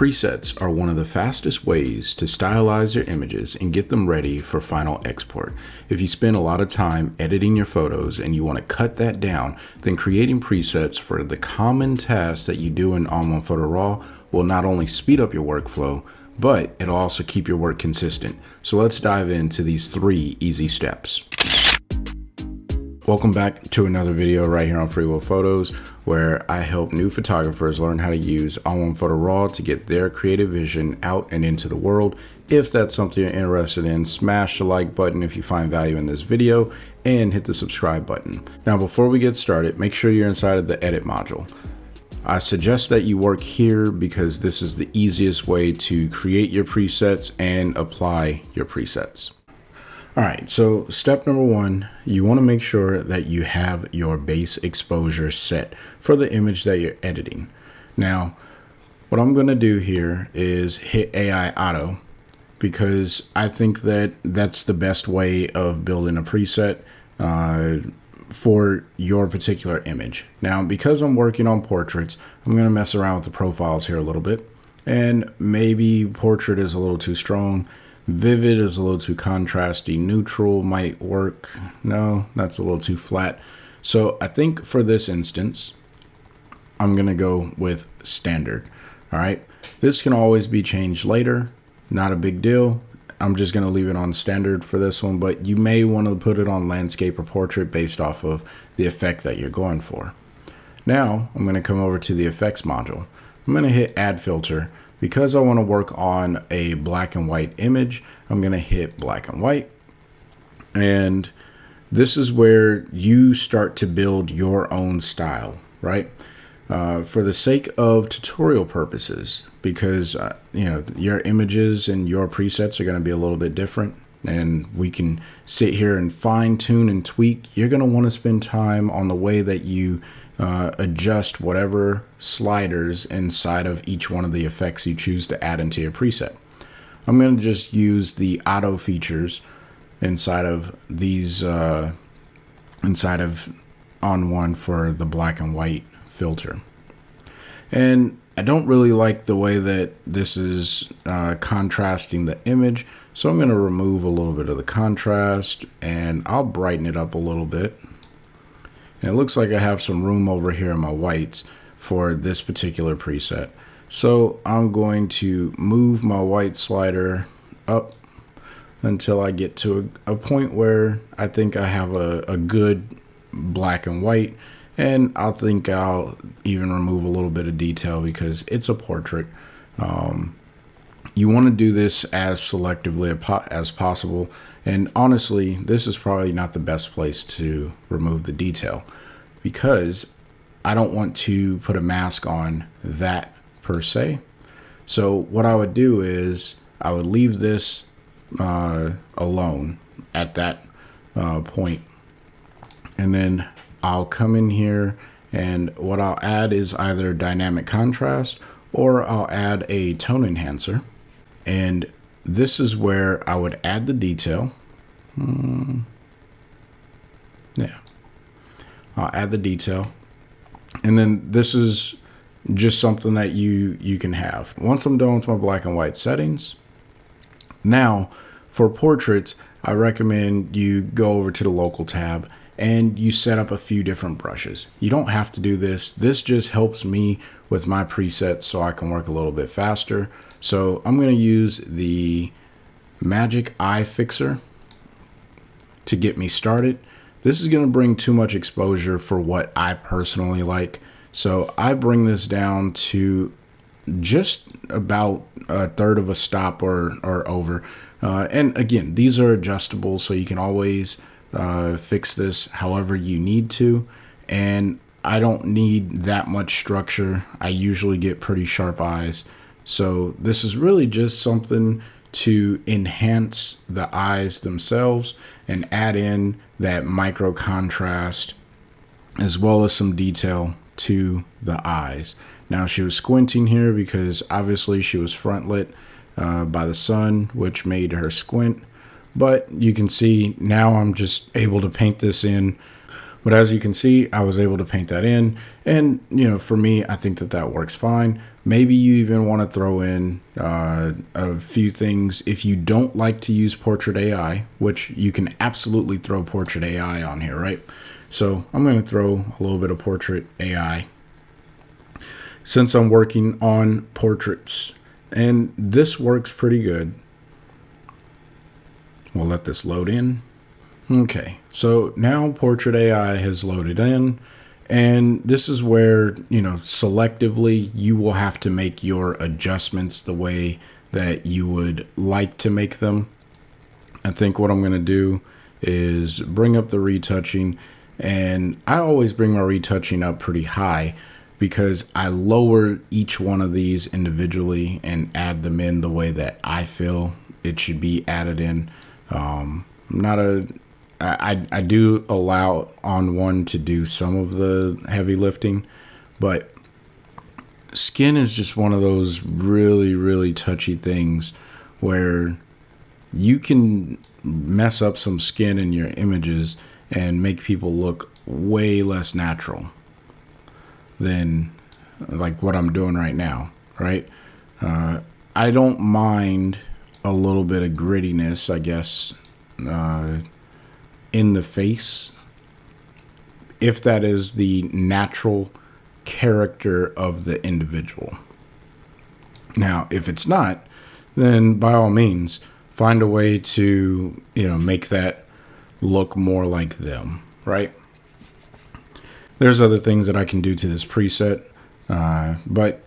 Presets are one of the fastest ways to stylize your images and get them ready for final export. If you spend a lot of time editing your photos and you want to cut that down, then creating presets for the common tasks that you do in ON1 Photo Raw will not only speed up your workflow, but it'll also keep your work consistent. So let's dive into these 3 easy steps. Welcome back to another video right here on Free Will Photos, where I help new photographers learn how to use ON1 Photo Raw to get their creative vision out and into the world. If that's something you're interested in, smash the like button if you find value in this video and hit the subscribe button. Now, before we get started, make sure you're inside of the edit module. I suggest that you work here because this is the easiest way to create your presets and apply your presets. All right, so step number 1, you want to make sure that you have your base exposure set for the image that you're editing. Now, what I'm going to do here is hit AI Auto because I think that that's the best way of building a preset for your particular image. Now, because I'm working on portraits, I'm going to mess around with the profiles here a little bit, and maybe portrait is a little too strong. Vivid is a little too contrasty. Neutral might work. No, that's a little too flat. So I think for this instance, I'm going to go with standard. All right. This can always be changed later. Not a big deal. I'm just going to leave it on standard for this one, but you may want to put it on landscape or portrait based off of the effect that you're going for. Now I'm going to come over to the effects module. I'm going to hit add filter. Because I want to work on a black and white image, I'm going to hit black and white. And this is where you start to build your own style, right? For the sake of tutorial purposes, because your images and your presets are going to be a little bit different, and we can sit here and fine tune and tweak. You're going to want to spend time on the way that you adjust whatever sliders inside of each one of the effects you choose to add into your preset. I'm going to just use the auto features inside of these, inside of ON1 for the black and white filter. And I don't really like the way that this is contrasting the image, so I'm going to remove a little bit of the contrast and I'll brighten it up a little bit. And it looks like I have some room over here in my whites for this particular preset. So I'm going to move my white slider up until I get to a point where I think I have a good black and white. And I think I'll even remove a little bit of detail because it's a portrait. You want to do this as selectively as possible. And honestly, this is probably not the best place to remove the detail because I don't want to put a mask on that per se. So what I would do is I would leave this alone at that point. And then I'll come in here and what I'll add is either dynamic contrast or I'll add a tone enhancer. And this is where I would add the detail. Yeah, I'll add the detail. And then this is just something that you can have. Once I'm done with my black and white settings, now for portraits, I recommend you go over to the local tab and you set up a few different brushes. You don't have to do this. This just helps me with my presets so I can work a little bit faster. So I'm going to use the Magic Eye Fixer to get me started. This is going to bring too much exposure for what I personally like. So I bring this down to just about a third of a stop or over. And again, these are adjustable, so you can always fix this however you need to. And I don't need that much structure. I usually get pretty sharp eyes. So this is really just something to enhance the eyes themselves and add in that micro contrast as well as some detail to the eyes. Now she was squinting here because obviously she was front lit by the sun, which made her squint. But you can see now I'm just able to paint this in. But as you can see, I was able to paint that in. And, for me, I think that works fine. Maybe you even want to throw in a few things if you don't like to use Portrait AI, which you can absolutely throw Portrait AI on here, right? So I'm going to throw a little bit of Portrait AI since I'm working on portraits, and this works pretty good. We'll let this load in. Okay, so now Portrait AI has loaded in, and this is where, selectively you will have to make your adjustments the way that you would like to make them. I think what I'm going to do is bring up the retouching, and I always bring my retouching up pretty high because I lower each one of these individually and add them in the way that I feel it should be added in. I do allow ON1 to do some of the heavy lifting, but skin is just one of those really, really touchy things where you can mess up some skin in your images and make people look way less natural than like what I'm doing right now, right? I don't mind a little bit of grittiness, I guess, in the face, if that is the natural character of the individual. Now, if it's not, then by all means, find a way to, make that look more like them, right? There's other things that I can do to this preset, but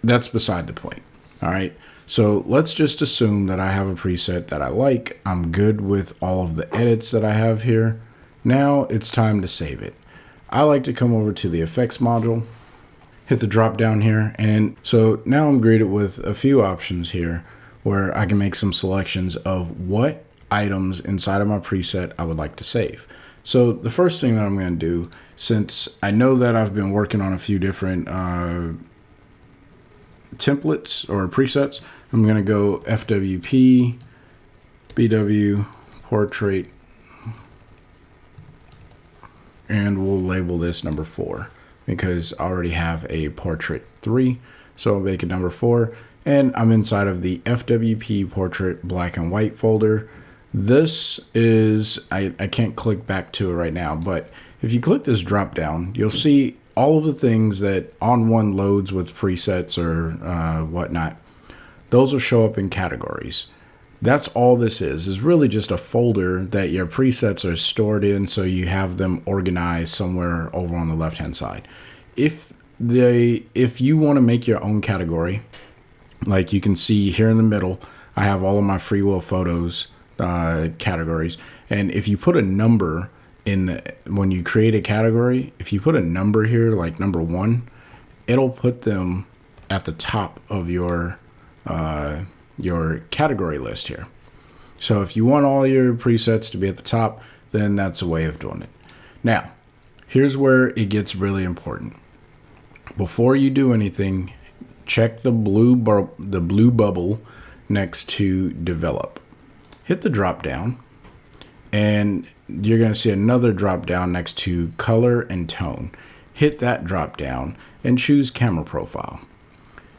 that's beside the point, all right? So let's just assume that I have a preset that I like. I'm good with all of the edits that I have here. Now it's time to save it. I like to come over to the effects module, hit the drop down here. And so now I'm greeted with a few options here where I can make some selections of what items inside of my preset I would like to save. So the first thing that I'm going to do, since I know that I've been working on a few different templates or presets, I'm going to go FWP, BW, portrait, and we'll label this number 4 because I already have a portrait 3. So I'll make it number 4, and I'm inside of the FWP portrait black and white folder. This is, I can't click back to it right now, but if you click this drop down, you'll see all of the things that ON1 loads with presets or whatnot. Those will show up in categories. That's all this is really just a folder that your presets are stored in, so you have them organized somewhere over on the left hand side. If you want to make your own category, like you can see here in the middle, I have all of my free will photos categories, and if you put a number when you create a category, if you put a number here like number 1, it'll put them at the top of your category list here. So if you want all your presets to be at the top, then that's a way of doing it. Now, here's where it gets really important. Before you do anything, check the blue bubble next to develop. Hit the drop down, and you're going to see another drop down next to color and tone. Hit that drop down and choose camera profile.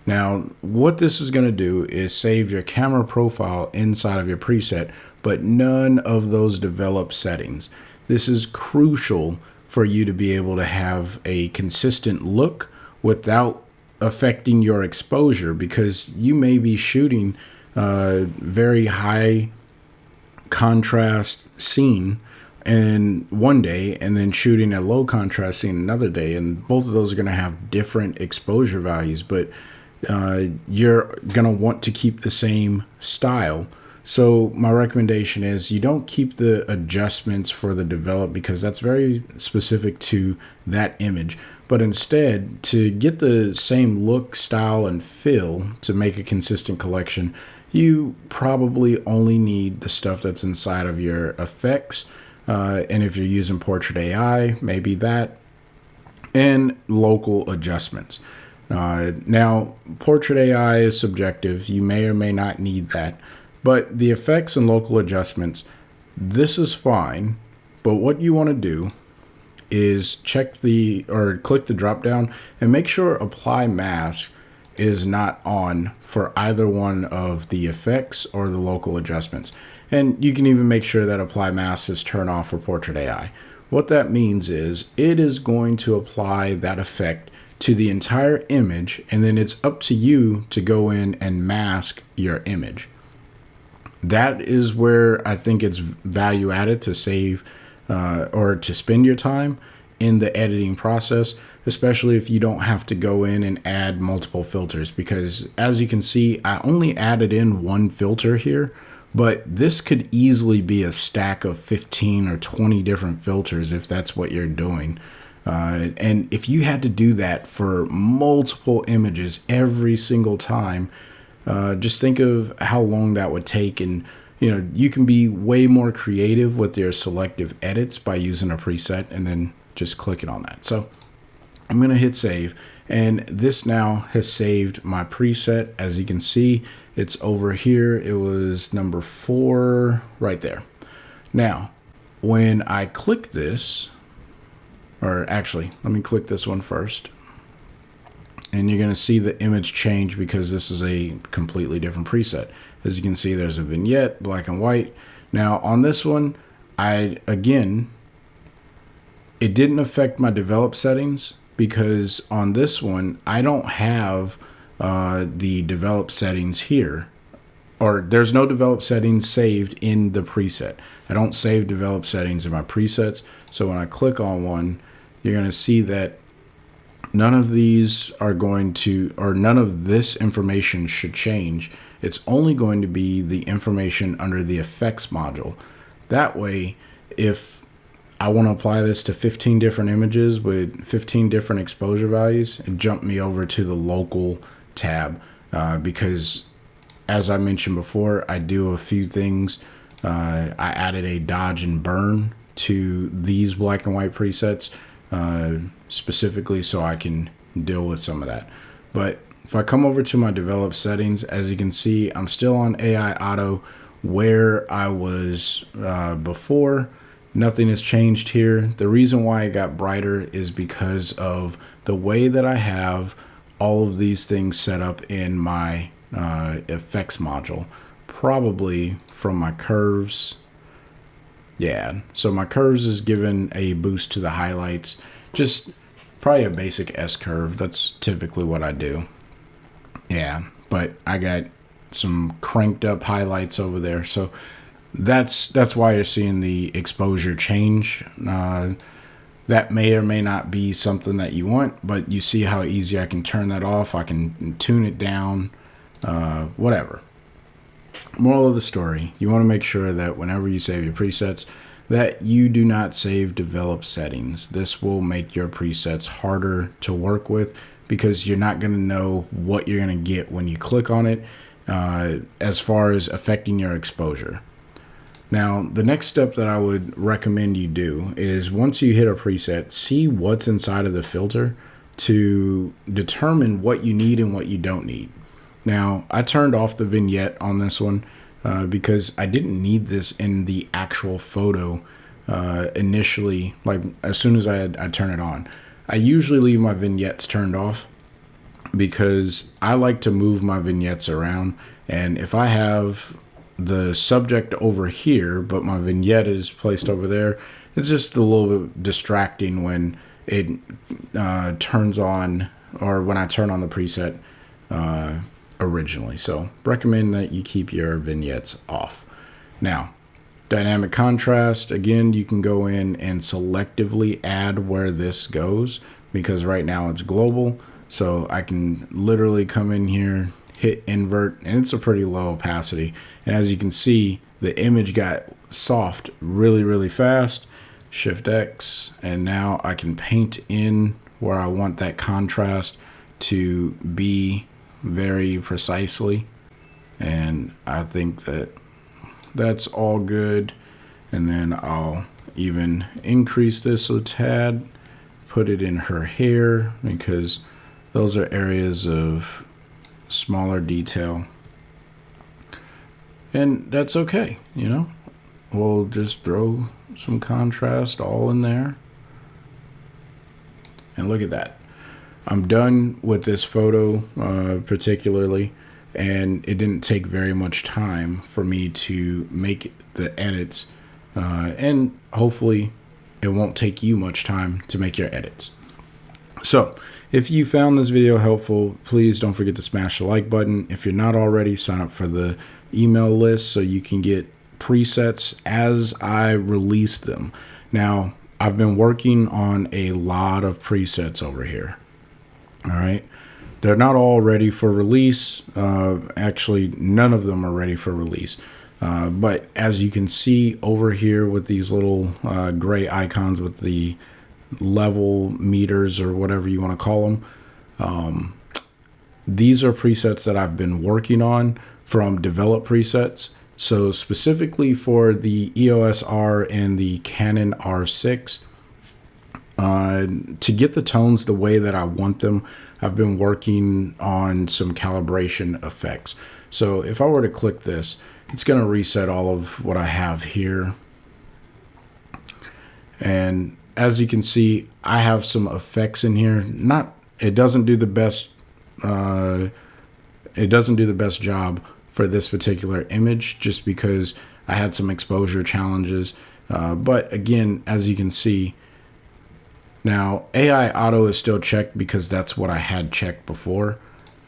Now, what this is going to do is save your camera profile inside of your preset, but none of those developed settings. This is crucial for you to be able to have a consistent look without affecting your exposure, because you may be shooting a very high contrast scene and one day and then shooting a low contrast scene another day, and both of those are going to have different exposure values, but you're going to want to keep the same style. So my recommendation is you don't keep the adjustments for the develop, because that's very specific to that image, but instead, to get the same look, style, and feel to make a consistent collection, you probably only need the stuff that's inside of your effects, and if you're using Portrait AI, maybe that, and local adjustments. Now, Portrait AI is subjective. You may or may not need that. But the effects and local adjustments, this is fine. But what you want to do is click the drop down and make sure apply mask is not on for either one of the effects or the local adjustments. And you can even make sure that apply mask is turned off for Portrait AI. What that means is it is going to apply that effect to the entire image, and then it's up to you to go in and mask your image. That is where I think it's value added to save or to spend your time in the editing process, especially if you don't have to go in and add multiple filters, because as you can see, I only added in one filter here, but this could easily be a stack of 15 or 20 different filters if that's what you're doing. And if you had to do that for multiple images every single time, just think of how long that would take. And you can be way more creative with your selective edits by using a preset and then just clicking on that. So I'm going to hit save, and this now has saved my preset. As you can see, it's over here. It was number 4 right there. Now, when I click this, or actually, let me click this one first. And you're going to see the image change because this is a completely different preset. As you can see, there's a vignette, black and white. Now on this one, it didn't affect my develop settings because on this one, I don't have the develop settings here, or there's no develop settings saved in the preset. I don't save develop settings in my presets. So when I click on one, you're going to see that none of these are going to, or none of this information should change. It's only going to be the information under the effects module. That way, if I want to apply this to 15 different images with 15 different exposure values, it jumped me over to the local tab because, as I mentioned before, I do a few things. I added a dodge and burn to these black and white presets specifically so I can deal with some of that. But if I come over to my develop settings, as you can see, I'm still on AI Auto where I was before. Nothing has changed here. The reason why it got brighter is because of the way that I have all of these things set up in my effects module, probably from my curves. Yeah, so my curves is given a boost to the highlights, just probably a basic S curve. That's typically what I do. Yeah, but I got some cranked up highlights over there. So that's why you're seeing the exposure change. That may or may not be something that you want, but you see how easy I can turn that off. I can tune it down, whatever. Moral of the story, you want to make sure that whenever you save your presets, that you do not save develop settings. This will make your presets harder to work with because you're not going to know what you're going to get when you click on it as far as affecting your exposure. Now, the next step that I would recommend you do is once you hit a preset, see what's inside of the filter to determine what you need and what you don't need. Now, I turned off the vignette on this one because I didn't need this in the actual photo initially, like as soon as I turn it on. I usually leave my vignettes turned off because I like to move my vignettes around. And if I have the subject over here, but my vignette is placed over there, it's just a little bit distracting when it turns on, or when I turn on the preset originally. So recommend that you keep your vignettes off. Now, dynamic contrast, again, you can go in and selectively add where this goes because right now it's global. So I can literally come in here, hit invert, and it's a pretty low opacity. And as you can see, the image got soft really, really fast. Shift X, and now I can paint in where I want that contrast to be very precisely. And I think that that's all good. And then I'll even increase this a tad, put it in her hair because those are areas of smaller detail. And that's okay, you know. We'll just throw some contrast all in there. And look at that. I'm done with this photo particularly, and it didn't take very much time for me to make the edits, and hopefully it won't take you much time to make your edits. So if you found this video helpful, please don't forget to smash the like button. If you're not already, sign up for the email list so you can get presets as I release them. Now, I've been working on a lot of presets over here. All right. They're not all ready for release. Actually, none of them are ready for release. But as you can see over here with these little gray icons with the level meters or whatever you want to call them, these are presets that I've been working on from developed presets. So specifically for the EOS R and the Canon R6, to get the tones the way that I want them, I've been working on some calibration effects. So if I were to click this, it's going to reset all of what I have here. And as you can see, I have some effects in here. It doesn't do the best job for this particular image, just because I had some exposure challenges. But again, as you can see, now AI auto is still checked because that's what I had checked before.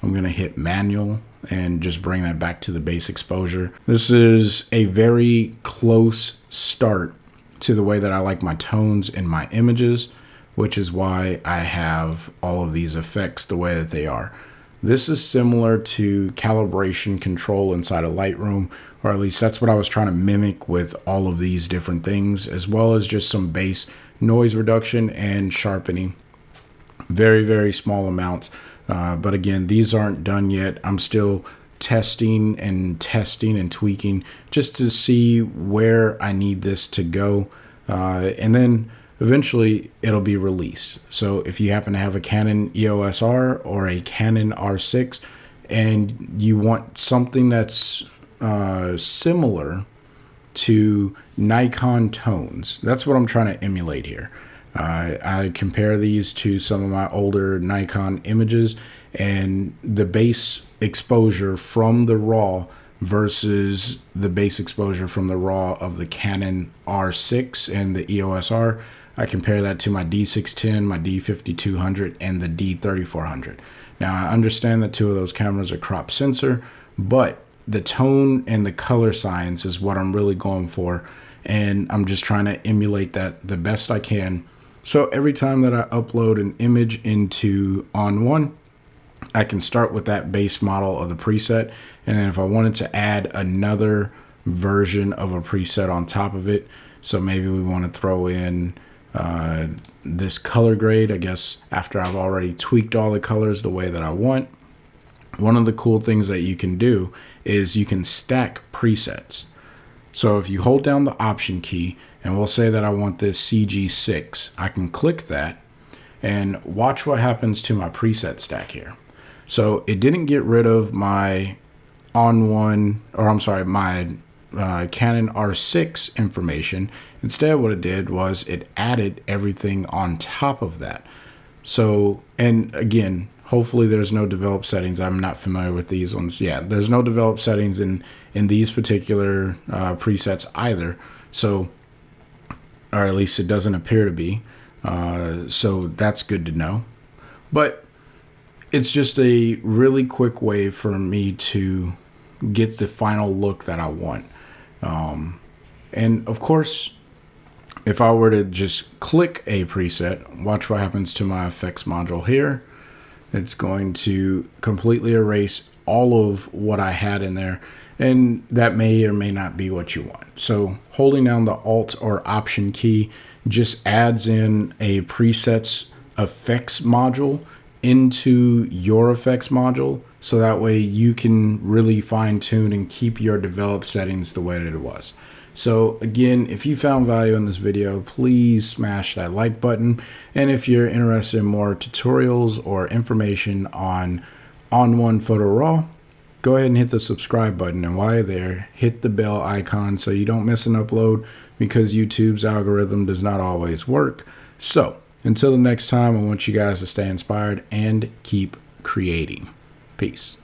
I'm going to hit manual and just bring that back to the base exposure. This is a very close start to the way that I like my tones in my images, which is why I have all of these effects the way that they are. This is similar to calibration control inside of Lightroom, or at least that's what I was trying to mimic with all of these different things, as well as just some base noise reduction and sharpening. Very, very small amounts. But again, these aren't done yet. I'm still testing and tweaking just to see where I need this to go. And then eventually it'll be released. So if you happen to have a Canon EOS R or a Canon R6 and you want something that's similar to Nikon tones, that's what I'm trying to emulate here. I compare these to some of my older Nikon images, and the base exposure from the RAW versus the base exposure from the RAW of the Canon R6 and the EOS R. I compare that to my D610, my D5200, and the D3400. Now, I understand that two of those cameras are crop sensor, but the tone and the color science is what I'm really going for, and I'm just trying to emulate that the best I can. So every time that I upload an image into ON1, I can start with that base model of the preset, and then if I wanted to add another version of a preset on top of it, so maybe we want to throw in this color grade, I guess, after I've already tweaked all the colors the way that I want. One of the cool things that you can do is you can stack presets. So if you hold down the option key, and we'll say that I want this CG6, I can click that and watch what happens to my preset stack here. So it didn't get rid of my my Canon R6 information. Instead, what it did was it added everything on top of that. So, and again, hopefully there's no developed settings. I'm not familiar with these ones. Yeah, there's no developed settings in these particular presets either. So, or at least it doesn't appear to be. So that's good to know. But it's just a really quick way for me to get the final look that I want. And of course, if I were to just click a preset, watch what happens to my effects module here. It's going to completely erase all of what I had in there, and that may or may not be what you want. So holding down the Alt or Option key just adds in a presets effects module into your effects module, so that way you can really fine tune and keep your developed settings the way that it was. So again, if you found value in this video, please smash that like button. And if you're interested in more tutorials or information on ON1 Photo Raw, go ahead and hit the subscribe button. And while you're there, hit the bell icon so you don't miss an upload, because YouTube's algorithm does not always work. So Until the next time, I want you guys to stay inspired and keep creating. Peace.